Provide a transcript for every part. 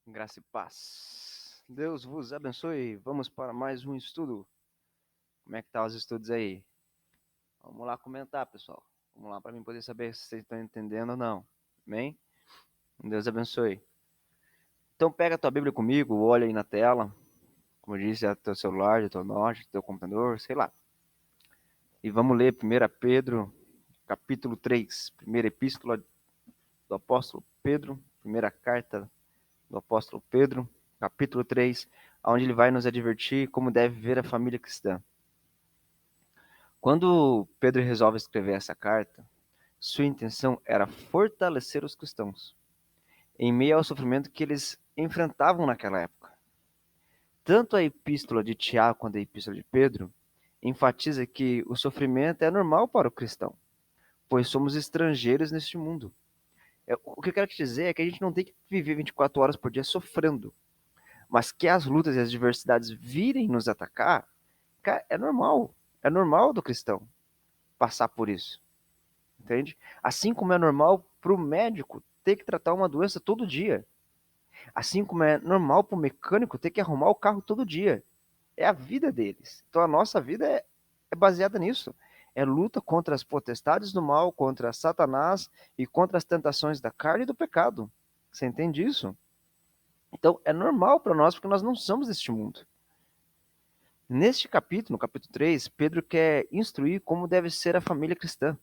Graça e paz. Deus vos abençoe. Vamos para mais um estudo. Como é que tá os estudos aí? Vamos lá comentar, pessoal. Vamos lá para mim poder saber se vocês estão entendendo ou não. Amém? Deus abençoe. Então pega a tua Bíblia comigo, olha aí na tela. Como eu disse, é teu celular, teu note, teu computador, sei lá. E vamos ler 1 Pedro, capítulo 3. Primeira epístola do apóstolo Pedro. Primeira carta do apóstolo Pedro, capítulo 3, onde ele vai nos advertir como deve viver a família cristã. Quando Pedro resolve escrever essa carta, sua intenção era fortalecer os cristãos, em meio ao sofrimento que eles enfrentavam naquela época. Tanto a epístola de Tiago quanto a epístola de Pedro enfatiza que o sofrimento é normal para o cristão, pois somos estrangeiros neste mundo. O que eu quero te dizer é que a gente não tem que viver 24 horas por dia sofrendo, mas que as lutas e as adversidades virem nos atacar, é normal. É normal do cristão passar por isso. Entende? Assim como é normal para o médico ter que tratar uma doença todo dia. Assim como é normal para o mecânico ter que arrumar o carro todo dia. É a vida deles. Então a nossa vida é baseada nisso. É luta contra as potestades do mal, contra Satanás e contra as tentações da carne e do pecado. Você entende isso? Então é normal para nós porque nós não somos deste mundo. Neste capítulo, no capítulo 3, Pedro quer instruir como deve ser a família cristã.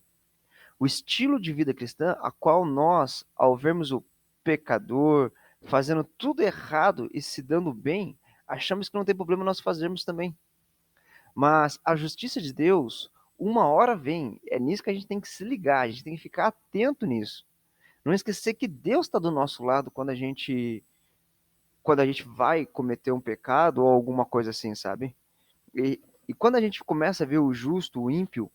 O estilo de vida cristã a qual nós, ao vermos o pecador fazendo tudo errado e se dando bem, achamos que não tem problema nós fazermos também. Mas a justiça de Deus, uma hora vem. É nisso que a gente tem que se ligar, a gente tem que ficar atento nisso. Não esquecer que Deus está do nosso lado quando a gente vai cometer um pecado ou alguma coisa assim, sabe? E quando a gente começa a ver o justo, o ímpio,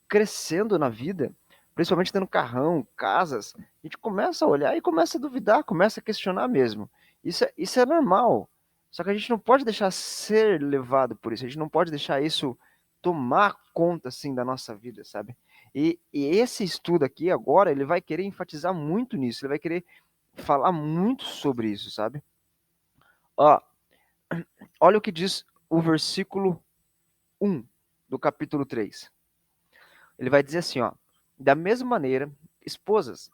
crescendo na vida, principalmente tendo carrão, casas, a gente começa a olhar e começa a duvidar, começa a questionar mesmo. Isso é normal. Só que a gente não pode deixar ser levado por isso, a gente não pode deixar isso tomar conta assim da nossa vida, sabe? E esse estudo aqui agora, ele vai querer enfatizar muito nisso, ele vai querer falar muito sobre isso, sabe? Ó, olha o que diz o versículo 1 do capítulo 3. Ele vai dizer assim, ó: da mesma maneira, esposas,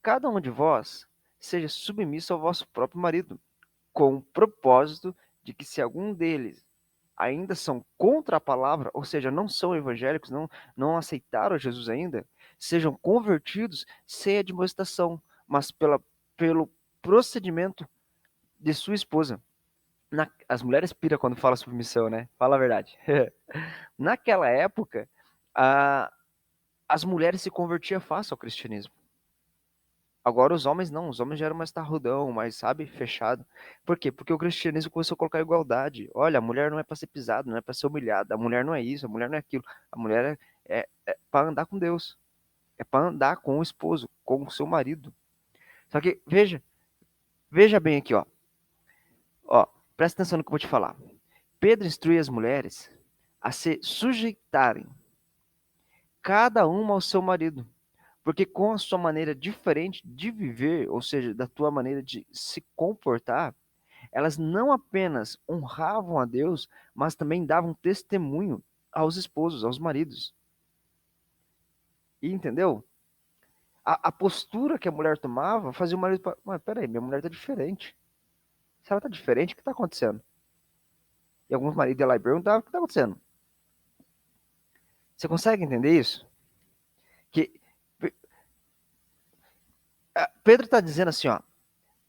cada um de vós seja submisso ao vosso próprio marido, com o propósito de que se algum deles ainda são contra a palavra, ou seja, não são evangélicos, não aceitaram Jesus ainda, sejam convertidos sem admoestação, mas pelo procedimento de sua esposa. As mulheres piram quando fala submissão, né? Fala a verdade. Naquela época, a, as mulheres se convertiam fácil ao cristianismo. Agora os homens não, os homens já eram mais tarrudão, mais, sabe, fechado. Por quê? Porque o cristianismo começou a colocar igualdade. Olha, a mulher não é para ser pisada, não é para ser humilhada, a mulher não é isso, a mulher não é aquilo. A mulher é para andar com Deus, é para andar com o esposo, com o seu marido. Só que, veja bem aqui, ó, presta atenção no que eu vou te falar. Pedro instrui as mulheres a se sujeitarem, cada uma ao seu marido. Porque com a sua maneira diferente de viver, ou seja, da tua maneira de se comportar, elas não apenas honravam a Deus, mas também davam testemunho aos esposos, aos maridos. E entendeu? A postura que a mulher tomava fazia o marido. Mas peraí, minha mulher tá diferente. Se ela tá diferente, o que tá acontecendo? E alguns maridos iam lá e perguntavam: o que tá acontecendo? Você consegue entender isso? Que Pedro está dizendo assim, ó: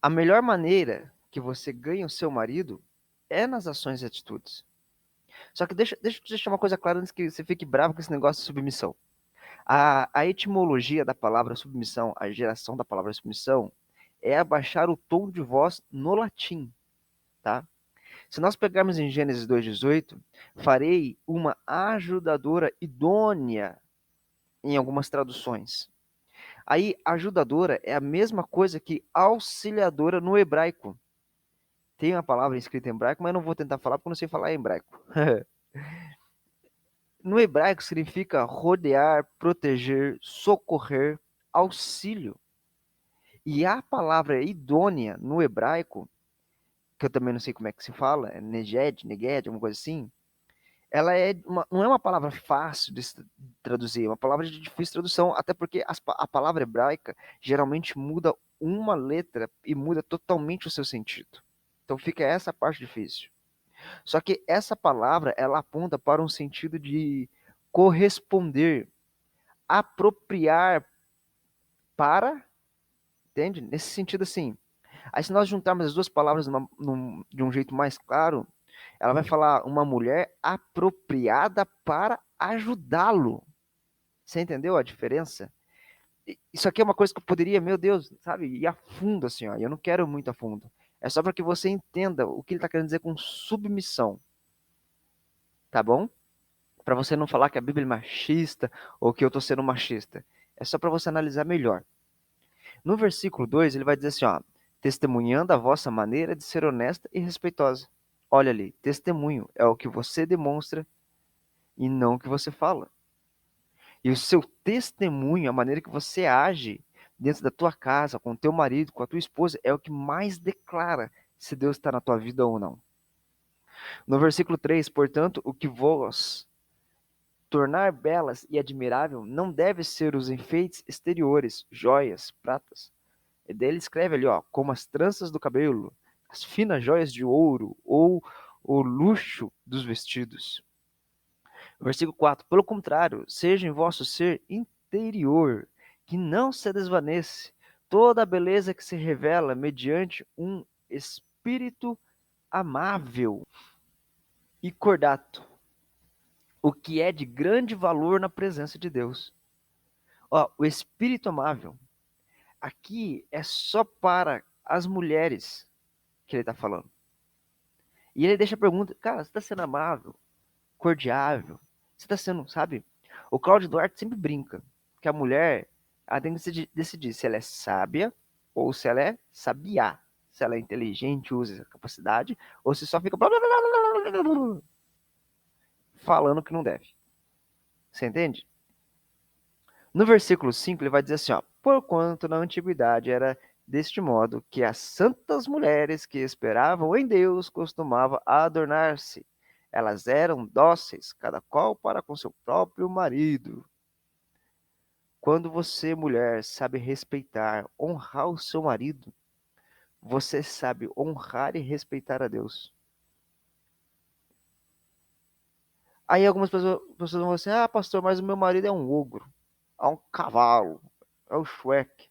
a melhor maneira que você ganha o seu marido é nas ações e atitudes. Só que deixa eu te deixar uma coisa clara antes que você fique bravo com esse negócio de submissão. A etimologia da palavra submissão, a geração da palavra submissão, é abaixar o tom de voz no latim, tá? Se nós pegarmos em Gênesis 2,18, farei uma ajudadora idônea em algumas traduções. Aí, ajudadora é a mesma coisa que auxiliadora no hebraico. Tem uma palavra escrita em hebraico, mas eu não vou tentar falar porque eu não sei falar em hebraico. No hebraico significa rodear, proteger, socorrer, auxílio. E a palavra idônea no hebraico, que eu também não sei como é que se fala, é neged, alguma coisa assim, ela não é uma palavra fácil de se traduzir, é uma palavra de difícil tradução, até porque a palavra hebraica geralmente muda uma letra e muda totalmente o seu sentido. Então fica essa parte difícil. Só que essa palavra, ela aponta para um sentido de corresponder, apropriar para, entende? Nesse sentido assim. Aí se nós juntarmos as duas palavras de um jeito mais claro, ela vai falar uma mulher apropriada para ajudá-lo. Você entendeu a diferença? Isso aqui é uma coisa que eu poderia, meu Deus, sabe, ir a fundo assim, ó. Eu não quero muito a fundo. É só para que você entenda o que ele está querendo dizer com submissão, tá bom? Para você não falar que a Bíblia é machista ou que eu estou sendo machista. É só para você analisar melhor. No versículo 2, ele vai dizer assim, ó, testemunhando a vossa maneira de ser honesta e respeitosa. Olha ali, testemunho é o que você demonstra e não o que você fala. E o seu testemunho, a maneira que você age dentro da tua casa, com o teu marido, com a tua esposa, é o que mais declara se Deus está na tua vida ou não. No versículo 3, portanto, o que vos tornar belas e admirável não deve ser os enfeites exteriores, joias, pratas. E daí ele escreve ali, ó, como as tranças do cabelo, as finas joias de ouro ou o luxo dos vestidos. Versículo 4. Pelo contrário, seja em vosso ser interior, que não se desvanece, toda a beleza que se revela mediante um espírito amável e cordato, o que é de grande valor na presença de Deus. Ó, o espírito amável, aqui é só para as mulheres que ele está falando. E ele deixa a pergunta, cara, você está sendo amável, cordiável, você está sendo, sabe? O Cláudio Duarte sempre brinca que a mulher, ela tem que decidir se ela é sábia ou se ela é sabiá. Se ela é inteligente, usa essa capacidade, ou se só fica falando que não deve. Você entende? No versículo 5, ele vai dizer assim, ó, porquanto na antiguidade era deste modo que as santas mulheres que esperavam em Deus costumavam adornar-se. Elas eram dóceis, cada qual para com seu próprio marido. Quando você, mulher, sabe respeitar, honrar o seu marido, você sabe honrar e respeitar a Deus. Aí algumas pessoas vão assim, ah, pastor, mas o meu marido é um ogro, é um cavalo, é o Shrek.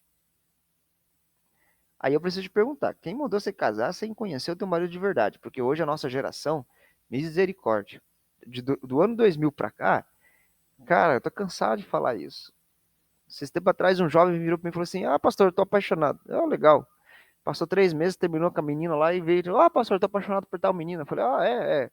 Aí eu preciso te perguntar, quem mandou você casar sem conhecer o teu marido de verdade? Porque hoje a nossa geração, misericórdia, do ano 2000 pra cá, cara, eu tô cansado de falar isso. Esses tempos atrás um jovem virou pra mim e falou assim, ah, pastor, eu tô apaixonado. Legal. Passou 3 meses, terminou com a menina lá e veio, ah, pastor, eu tô apaixonado por tal menina. Eu falei, é.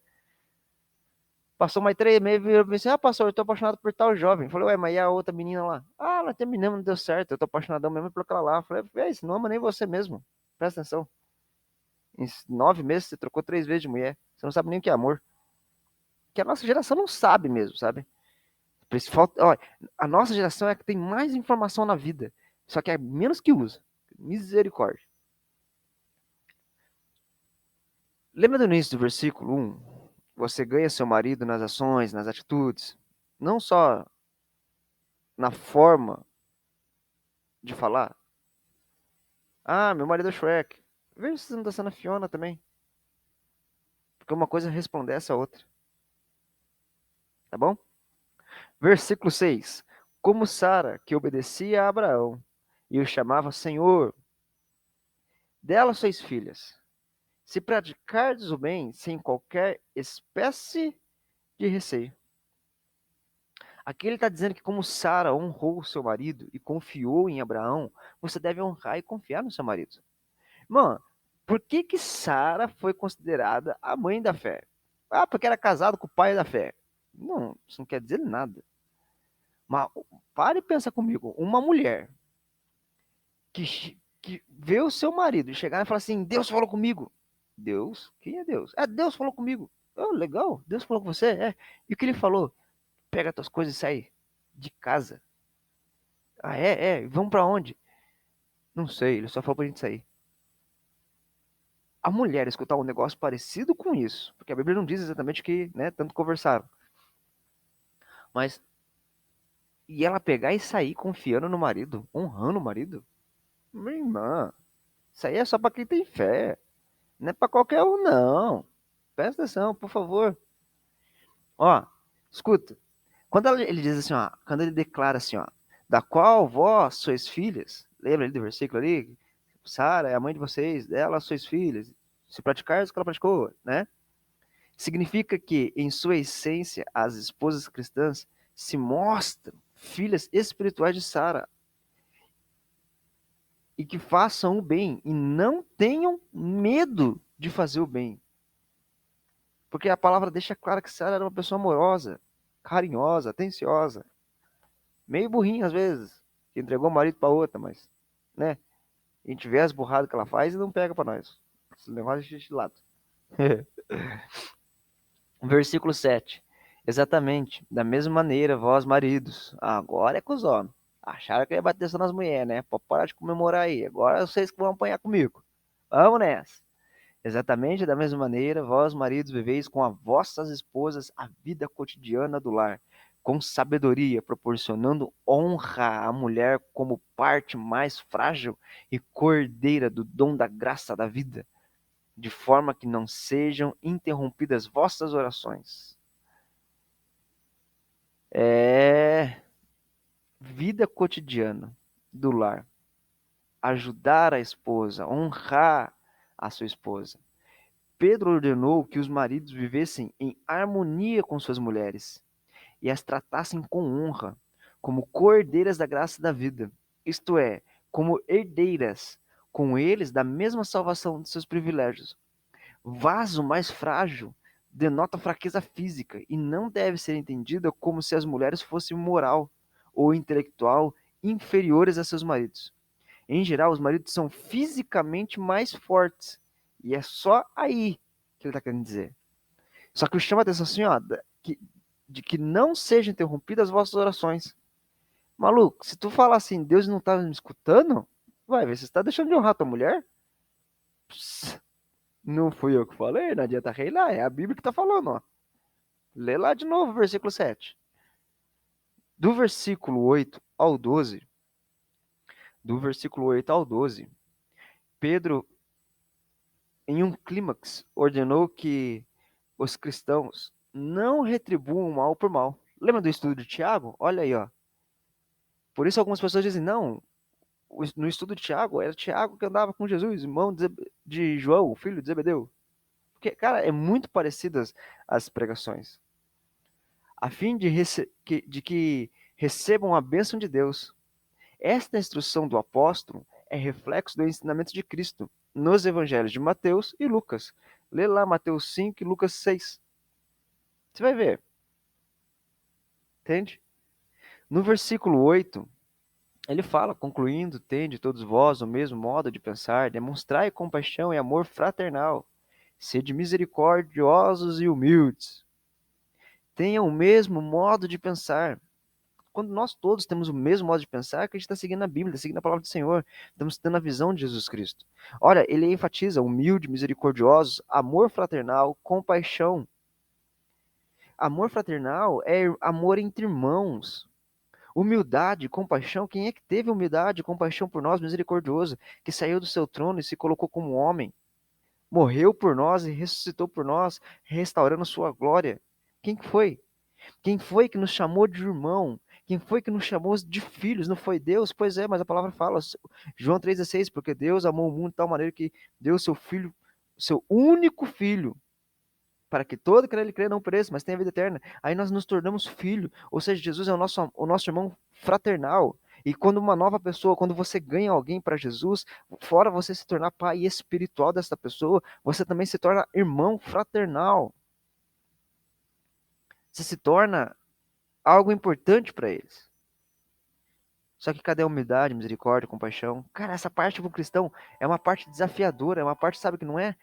Passou mais 3 meses, virou pra mim assim, ah, pastor, eu tô apaixonado por tal jovem. Eu falei, ué, mas e a outra menina lá? Ah, nós terminamos, não deu certo, eu tô apaixonadão mesmo por aquela lá. Eu falei, você não ama nem você mesmo. Presta atenção. Em 9 meses você trocou 3 vezes de mulher. Você não sabe nem o que é amor. Que a nossa geração não sabe mesmo, sabe? Olha, a nossa geração é a que tem mais informação na vida. Só que é menos que usa. Misericórdia. Lembra do início do versículo 1? Você ganha seu marido nas ações, nas atitudes. Não só na forma de falar. Ah, meu marido é Shrek. Veja se você não tá sendo a Fiona também. Porque uma coisa resplandece a outra. Tá bom? Versículo 6. Como Sara, que obedecia a Abraão e o chamava Senhor, dela sois filhas. Se praticardes o bem sem qualquer espécie de receio. Aqui ele está dizendo que como Sara honrou o seu marido e confiou em Abraão, você deve honrar e confiar no seu marido. Mano, por que Sara foi considerada a mãe da fé? Ah, porque era casado com o pai da fé. Não, isso não quer dizer nada. Mas pare e pensa comigo. Uma mulher que vê o seu marido chegar e falar assim, Deus falou comigo. Deus? Quem é Deus? Deus falou comigo. Oh, legal, Deus falou com você? E o que ele falou? Pega tuas coisas e sai de casa. Vamos para onde? Não sei, ele só falou pra gente sair. A mulher escutar um negócio parecido com isso, porque a Bíblia não diz exatamente que, né, tanto conversaram. Mas, e ela pegar e sair confiando no marido, honrando o marido? Minha irmã, isso aí é só pra quem tem fé. Não é pra qualquer um, não. Presta atenção, por favor. Ó, escuta. Quando ele diz assim, ó, quando ele declara assim, ó, da qual vós sois filhas, lembra ali do versículo ali? Sara é a mãe de vocês, dela sois filhas. Se praticar o que ela praticou, né? Significa que, em sua essência, as esposas cristãs se mostram filhas espirituais de Sara e que façam o bem e não tenham medo de fazer o bem. Porque a palavra deixa claro que Sara era uma pessoa amorosa, carinhosa, atenciosa, meio burrinha às vezes, que entregou o marido para outra, mas, né? A gente vê as burradas que ela faz e não pega para nós. Esse negócio de lado. Versículo 7. Exatamente, da mesma maneira, vós maridos, agora é com os homens. Acharam que ia bater só nas mulheres, né? Pode parar de comemorar aí. Agora vocês que vão apanhar comigo. Vamos nessa. Exatamente da mesma maneira, vós maridos viveis com as vossas esposas a vida cotidiana do lar, com sabedoria, proporcionando honra à mulher como parte mais frágil e cordeira do dom da graça da vida, de forma que não sejam interrompidas vossas orações. É vida cotidiana do lar. Ajudar a esposa, honrar a sua esposa. Pedro ordenou que os maridos vivessem em harmonia com suas mulheres e as tratassem com honra, como cordeiras da graça da vida, isto é, como herdeiras com eles da mesma salvação de seus privilégios. Vaso mais frágil denota fraqueza física e não deve ser entendida como se as mulheres fossem moral ou intelectual inferiores a seus maridos. Em geral, os maridos são fisicamente mais fortes. E é só aí que ele está querendo dizer. Só que chama a atenção assim, ó, de que não sejam interrompidas as vossas orações. Maluco, se tu falar assim, Deus não está me escutando, vai ver, você está deixando de honrar tua mulher? Pss, não fui eu que falei, não adianta reinar, é a Bíblia que está falando, ó. Lê lá de novo o versículo 7. Do versículo 8 ao 12, do versículo 8 ao 12, Pedro, em um clímax, ordenou que os cristãos não retribuam mal por mal. Lembra do estudo de Tiago? Olha aí, ó. Por isso algumas pessoas dizem, não, no estudo de Tiago, era Tiago que andava com Jesus, irmão de João, filho de Zebedeu. Porque, cara, é muito parecidas as pregações. A fim de que recebam a bênção de Deus. Esta instrução do apóstolo é reflexo do ensinamento de Cristo nos evangelhos de Mateus e Lucas. Lê lá Mateus 5 e Lucas 6. Você vai ver. Entende? No versículo 8, ele fala, concluindo, tende todos vós o mesmo modo de pensar, demonstrai compaixão e amor fraternal, sede misericordiosos e humildes. Tenham o mesmo modo de pensar. Quando nós todos temos o mesmo modo de pensar, que a gente está seguindo a Bíblia, seguindo a palavra do Senhor, estamos tendo a visão de Jesus Cristo. Olha, ele enfatiza humilde, misericordiosos, amor fraternal, compaixão. Amor fraternal é amor entre irmãos. Humildade, compaixão, quem é que teve humildade e compaixão por nós, misericordioso, que saiu do seu trono e se colocou como homem, morreu por nós e ressuscitou por nós, restaurando sua glória? Quem que foi? Quem foi que nos chamou de irmão? Quem foi que nos chamou de filhos? Não foi Deus? Pois é, mas a palavra fala, João 3,16, porque Deus amou o mundo de tal maneira que deu seu filho, seu único filho, para que todo que nele crê não pereça, mas tenha vida eterna. Aí nós nos tornamos filho, ou seja, Jesus é o nosso irmão fraternal. E quando uma nova pessoa, quando você ganha alguém para Jesus, fora você se tornar pai espiritual dessa pessoa, você também se torna irmão fraternal. Você se torna algo importante para eles. Só que cadê a humildade, misericórdia, compaixão? Cara, essa parte pro cristão é uma parte desafiadora, é uma parte, sabe, que não é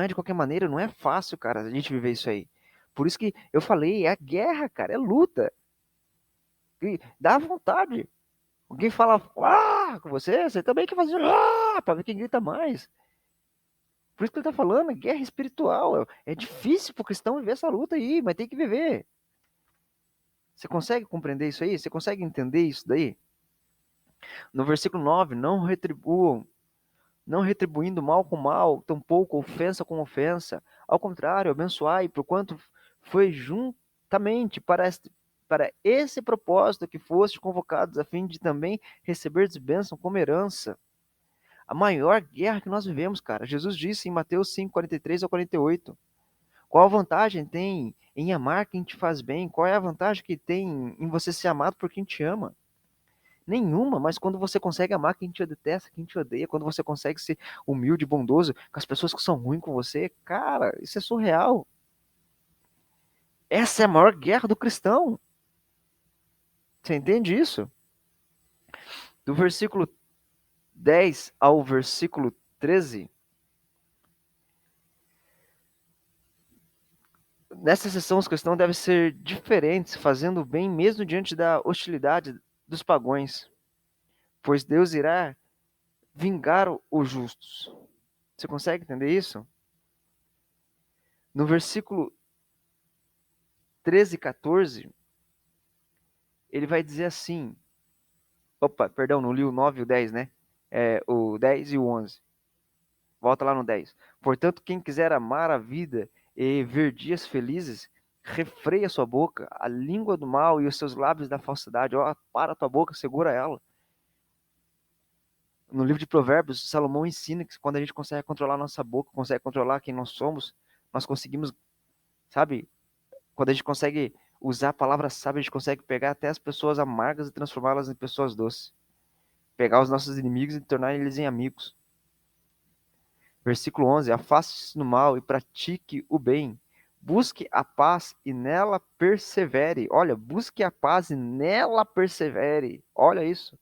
de qualquer maneira, não é fácil, cara, a gente viver isso aí. Por isso que eu falei, é guerra, cara, é luta. E dá vontade. Alguém fala com você, você também quer fazer para ver quem grita mais. Por isso que ele está falando, é guerra espiritual. É difícil para o cristão viver essa luta aí, mas tem que viver. Você consegue compreender isso aí? Você consegue entender isso daí? No versículo 9, não retribuam, não retribuindo mal com mal, tampouco ofensa com ofensa. Ao contrário, abençoai, porquanto foi juntamente para esse propósito que foste convocados, a fim de também receberdes bênção como herança. A maior guerra que nós vivemos, cara. Jesus disse em Mateus 5, 43 ao 48. Qual a vantagem tem em amar quem te faz bem? Qual é a vantagem que tem em você ser amado por quem te ama? Nenhuma, mas quando você consegue amar quem te detesta, quem te odeia, quando você consegue ser humilde e bondoso com as pessoas que são ruins com você, cara, isso é surreal. Essa é a maior guerra do cristão. Você entende isso? Do versículo 10 ao versículo 13, nessa sessão os cristãos devem ser diferentes, fazendo o bem mesmo diante da hostilidade dos pagãos, pois Deus irá vingar os justos. Você consegue entender isso? No versículo 13 e 14, ele vai dizer assim, opa, perdão, não li o 9 e o 10, né? O 10 e o 11. Volta lá no 10. Portanto, quem quiser amar a vida e ver dias felizes, refreia sua boca, a língua do mal e os seus lábios da falsidade. Ó, para a tua boca, segura ela. No livro de Provérbios, Salomão ensina que quando a gente consegue controlar nossa boca, consegue controlar quem nós somos, nós conseguimos, sabe, quando a gente consegue usar a palavra sábia, a gente consegue pegar até as pessoas amargas e transformá-las em pessoas doces. Pegar os nossos inimigos e tornar eles em amigos. Versículo 11: afaste-se do mal e pratique o bem. Busque a paz e nela persevere. Olha, busque a paz e nela persevere. Olha isso.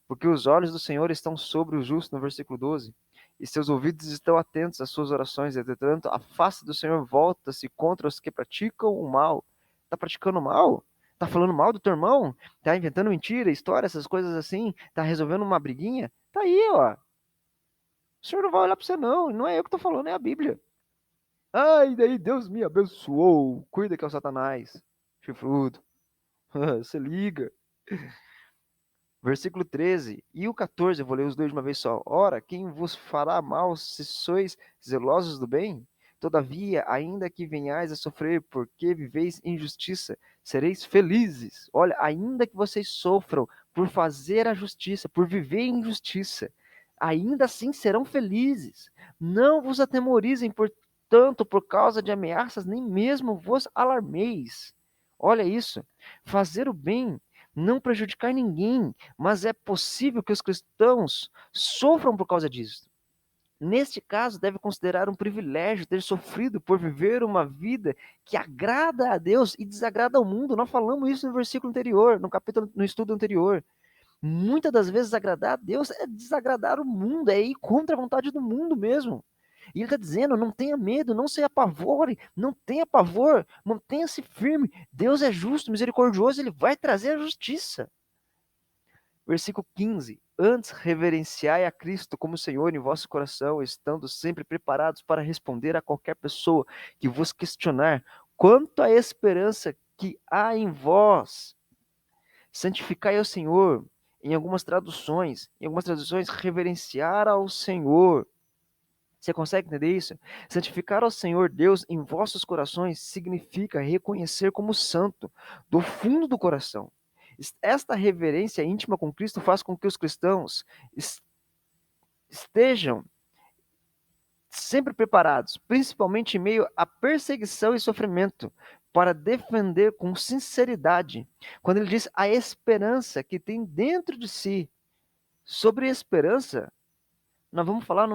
Porque os olhos do Senhor estão sobre o justo, no versículo 12. E seus ouvidos estão atentos às suas orações. Entretanto, a face do Senhor volta-se contra os que praticam o mal. Está praticando o mal? Está falando mal do teu irmão? Está inventando mentira, história, essas coisas assim? Está resolvendo uma briguinha? Tá aí, ó. O Senhor não vai olhar para você, não. Não é eu que estou falando, é a Bíblia. Ai, daí Deus me abençoou. Cuida que é o Satanás. Chifrudo. Você liga. Versículo 13 e o 14, eu vou ler os dois de uma vez só. Ora, quem vos fará mal se sois zelosos do bem? Todavia, ainda que venhais a sofrer porque viveis injustiça, sereis felizes. Olha, ainda que vocês sofram por fazer a justiça, por viver em injustiça, ainda assim serão felizes. Não vos atemorizem, portanto, por causa de ameaças, nem mesmo vos alarmeis. Olha isso. Fazer o bem, não prejudicar ninguém, mas é possível que os cristãos sofram por causa disso. Neste caso, deve considerar um privilégio ter sofrido por viver uma vida que agrada a Deus e desagrada ao mundo. Nós falamos isso no versículo anterior, no capítulo, no estudo anterior. Muitas das vezes agradar a Deus é desagradar o mundo, é ir contra a vontade do mundo mesmo. E ele está dizendo: não tenha medo, não se apavore, não tenha pavor, mantenha-se firme. Deus é justo, misericordioso, ele vai trazer a justiça. Versículo 15: antes reverenciai a Cristo como Senhor em vosso coração, estando sempre preparados para responder a qualquer pessoa que vos questionar quanto à esperança que há em vós. Santificai ao Senhor. Em algumas traduções, reverenciar ao Senhor. Você consegue entender isso? Santificar ao Senhor Deus em vossos corações significa reconhecer como santo, do fundo do coração. Esta reverência íntima com Cristo faz com que os cristãos estejam sempre preparados, principalmente em meio à perseguição e sofrimento, para defender com sinceridade. Quando ele diz a esperança que tem dentro de si, sobre esperança, nós vamos falar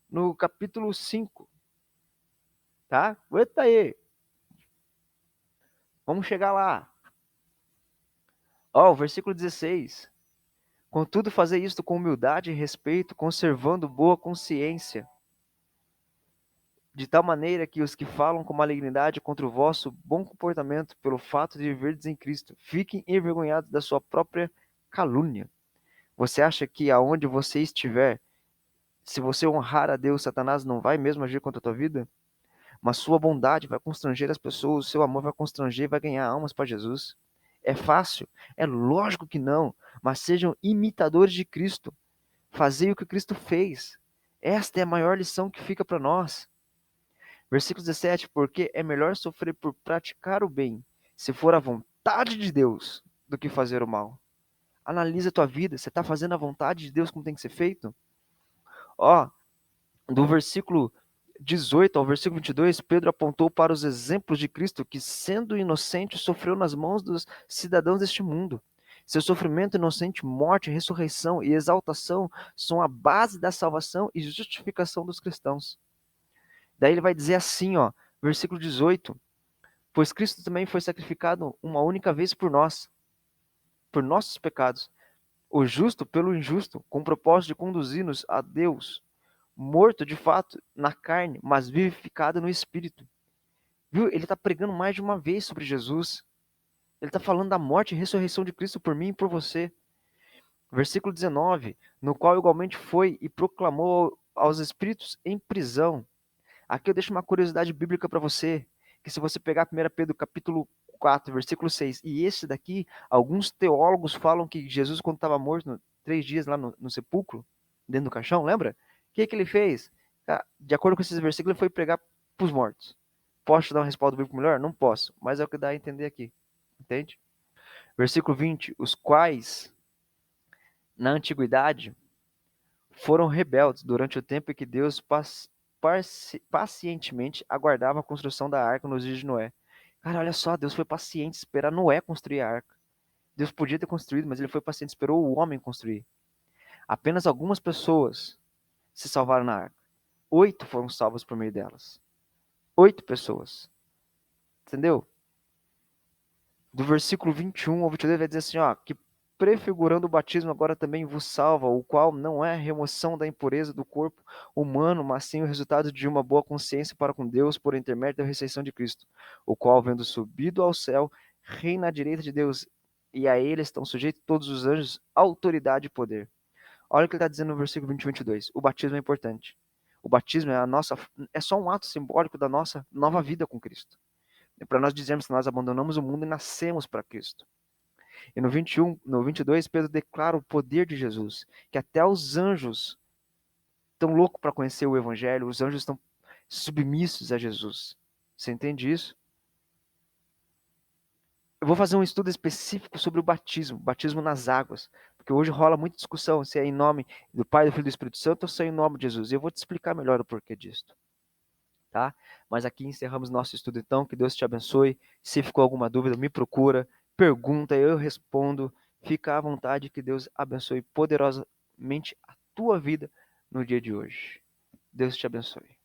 no capítulo 5, tá? Aguenta aí. Vamos chegar lá. Ó, o versículo 16. Contudo, fazer isto com humildade e respeito, conservando boa consciência, de tal maneira que os que falam com malignidade contra o vosso bom comportamento, pelo fato de viverdes em Cristo, fiquem envergonhados da sua própria calúnia. Você acha que aonde você estiver, se você honrar a Deus, Satanás não vai mesmo agir contra a tua vida? Mas sua bondade vai constranger as pessoas, seu amor vai constranger, vai ganhar almas para Jesus. É fácil? É lógico que não, mas sejam imitadores de Cristo. Fazei o que Cristo fez. Esta é a maior lição que fica para nós. Versículo 17, porque é melhor sofrer por praticar o bem, se for a vontade de Deus, do que fazer o mal. Analisa a tua vida, você está fazendo a vontade de Deus como tem que ser feito? Ó, do versículo 18 ao versículo 22, Pedro apontou para os exemplos de Cristo que, sendo inocente, sofreu nas mãos dos cidadãos deste mundo. Seu sofrimento inocente, morte, ressurreição e exaltação são a base da salvação e justificação dos cristãos. Daí ele vai dizer assim, ó, versículo 18, pois Cristo também foi sacrificado uma única vez por nossos pecados, o justo pelo injusto, com o propósito de conduzir-nos a Deus, morto de fato na carne, mas vivificado no espírito. Viu? Ele está pregando mais de uma vez sobre Jesus. Ele está falando da morte e ressurreição de Cristo por mim e por você. Versículo 19, no qual igualmente foi e proclamou aos espíritos em prisão. Aqui eu deixo uma curiosidade bíblica para você, que se você pegar 1 Pedro capítulo 4, versículo 6, e esse daqui, alguns teólogos falam que Jesus, quando estava morto, 3 dias lá no sepulcro, dentro do caixão, lembra? O que ele fez? De acordo com esses versículos, ele foi pregar para os mortos. Posso te dar um respaldo bíblico melhor? Não posso, mas é o que dá a entender aqui, entende? Versículo 20, os quais, na antiguidade, foram rebeldes durante o tempo em que Deus pacientemente aguardava a construção da arca nos dias de Noé. Cara, olha só, Deus foi paciente esperar Noé construir a arca. Deus podia ter construído, mas ele foi paciente, esperou o homem construir. Apenas algumas pessoas se salvaram na arca. 8 foram salvas por meio delas. 8 pessoas. Entendeu? Do versículo 21 ao 22 vai dizer assim, ó, que prefigurando o batismo agora também vos salva, o qual não é a remoção da impureza do corpo humano, mas sim o resultado de uma boa consciência para com Deus por intermédio da ressurreição de Cristo, o qual, vendo subido ao céu, reina à direita de Deus, e a ele estão sujeitos todos os anjos, autoridade e poder. Olha o que ele está dizendo no versículo 21 e 22. O batismo é importante. O batismo é só um ato simbólico da nossa nova vida com Cristo. É para nós dizermos que nós abandonamos o mundo e nascemos para Cristo. E no 21, no 22, Pedro declara o poder de Jesus, que até os anjos estão loucos para conhecer o Evangelho, os anjos estão submissos a Jesus. Você entende isso? Eu vou fazer um estudo específico sobre o batismo nas águas, porque hoje rola muita discussão se é em nome do Pai, do Filho e do Espírito Santo ou se é em nome de Jesus. E eu vou te explicar melhor o porquê disso. Tá? Mas aqui encerramos nosso estudo então, que Deus te abençoe. Se ficou alguma dúvida, me procura, pergunta, eu respondo. Fica à vontade, que Deus abençoe poderosamente a tua vida no dia de hoje. Deus te abençoe.